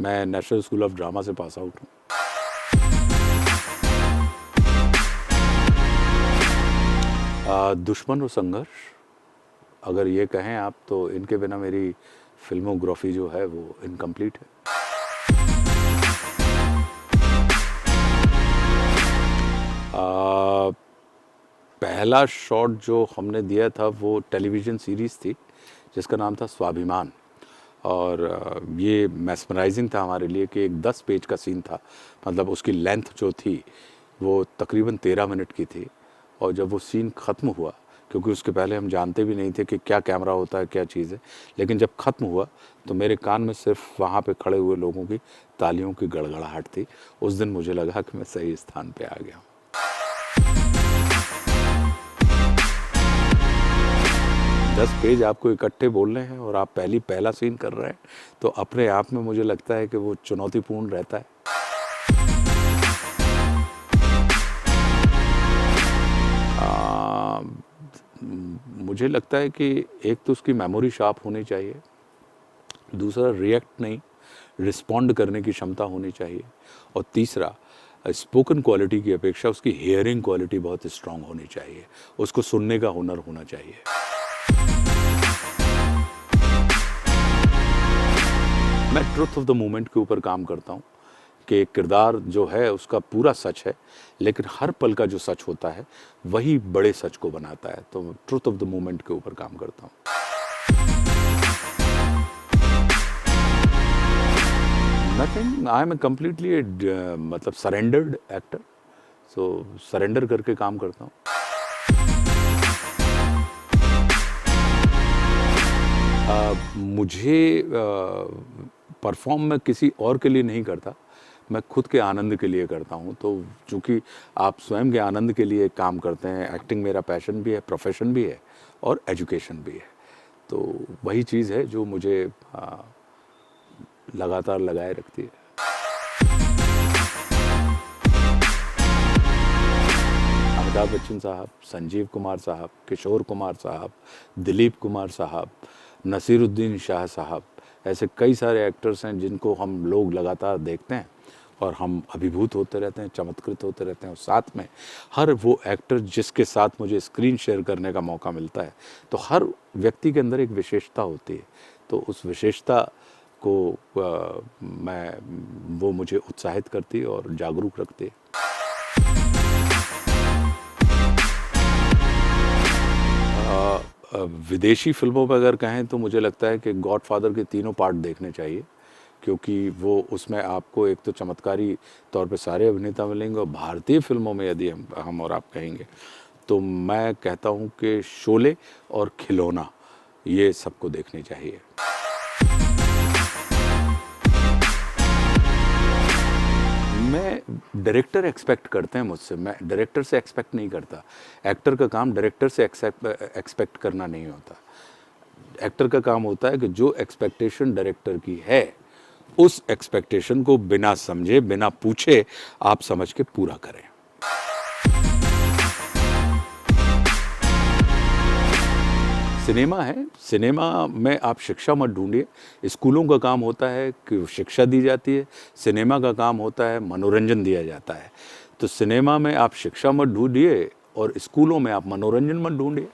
मैं national school of drama से pass out हूँ। दुश्मन और संघर्ष अगर ये कहें आप तो इनके बिना मेरी फिल्मोग्राफी जो है वो इनकम्प्लीट है। पहला शॉट जो हमने दिया था वो टेलीविज़न सीरीज़ थी जिसका नाम था स्वाभिमान, और ये मैस्मराइजिंग था हमारे लिए कि एक 10 पेज का सीन था। मतलब उसकी लेंथ जो थी वो तकरीबन 13 मिनट की थी, और जब वो सीन ख़त्म हुआ, क्योंकि उसके पहले हम जानते भी नहीं थे कि क्या कैमरा होता है, क्या चीज़ है, लेकिन जब ख़त्म हुआ तो मेरे कान में सिर्फ वहाँ पे खड़े हुए लोगों की तालियों की गड़गड़ाहट थी। उस दिन मुझे लगा कि मैं सही स्थान पे आ गया हूँ। 10 पेज आपको इकट्ठे बोलने हैं और आप पहला सीन कर रहे हैं, तो अपने आप में मुझे लगता है कि वो चुनौतीपूर्ण रहता है। मुझे लगता है कि एक तो उसकी मेमोरी शार्प होनी चाहिए, दूसरा रिएक्ट नहीं रिस्पॉन्ड करने की क्षमता होनी चाहिए, और तीसरा स्पोकन क्वालिटी की अपेक्षा उसकी हियरिंग क्वालिटी बहुत स्ट्रांग होनी चाहिए, उसको सुनने का हुनर होना चाहिए। मैं ट्रुथ ऑफ द मोमेंट के ऊपर काम करता हूँ कि किरदार जो है उसका पूरा सच है, लेकिन हर पल का जो सच होता है वही बड़े सच को बनाता है। तो ट्रुथ ऑफ द मोमेंट के ऊपर काम करता हूँ। नथिंग, आई एम कम्प्लीटली मतलब सरेंडर्ड एक्टर, सो सरेंडर करके काम करता हूँ। मुझे परफॉर्म मैं किसी और के लिए नहीं करता, मैं खुद के आनंद के लिए करता हूँ। तो चूँकि आप स्वयं के आनंद के लिए काम करते हैं, एक्टिंग मेरा पैशन भी है, प्रोफेशन भी है और एजुकेशन भी है, तो वही चीज़ है जो मुझे लगातार लगाए रखती है। अमिताभ बच्चन साहब, संजीव कुमार साहब, किशोर कुमार साहब, दिलीप कुमार साहब, नसीरुद्दीन शाह साहब, ऐसे कई सारे एक्टर्स हैं जिनको हम लोग लगातार देखते हैं और हम अभिभूत होते रहते हैं, चमत्कृत होते रहते हैं। और साथ में हर वो एक्टर जिसके साथ मुझे स्क्रीन शेयर करने का मौका मिलता है, तो हर व्यक्ति के अंदर एक विशेषता होती है, तो उस विशेषता को वो मुझे उत्साहित करती है और जागरूक रखती है। विदेशी फिल्मों पर अगर कहें तो मुझे लगता है कि गॉडफादर के तीनों पार्ट देखने चाहिए, क्योंकि वो उसमें आपको एक तो चमत्कारी तौर पे सारे अभिनेता मिलेंगे, और भारतीय फिल्मों में यदि हम और आप कहेंगे तो मैं कहता हूँ कि शोले और खिलौना ये सबको देखनी चाहिए। मैं डायरेक्टर एक्सपेक्ट करते हैं मुझसे, मैं डायरेक्टर से एक्सपेक्ट नहीं करता। एक्टर का काम डायरेक्टर से एक्सपेक्ट करना नहीं होता। एक्टर का काम होता है कि जो एक्सपेक्टेशन डायरेक्टर की है उस एक्सपेक्टेशन को बिना समझे, बिना पूछे आप समझ के पूरा करें। सिनेमा है, सिनेमा में आप शिक्षा मत ढूंढिए। स्कूलों का काम होता है कि शिक्षा दी जाती है, सिनेमा का काम होता है मनोरंजन दिया जाता है। तो सिनेमा में आप शिक्षा मत ढूंढिए और स्कूलों में आप मनोरंजन मत ढूंढिए।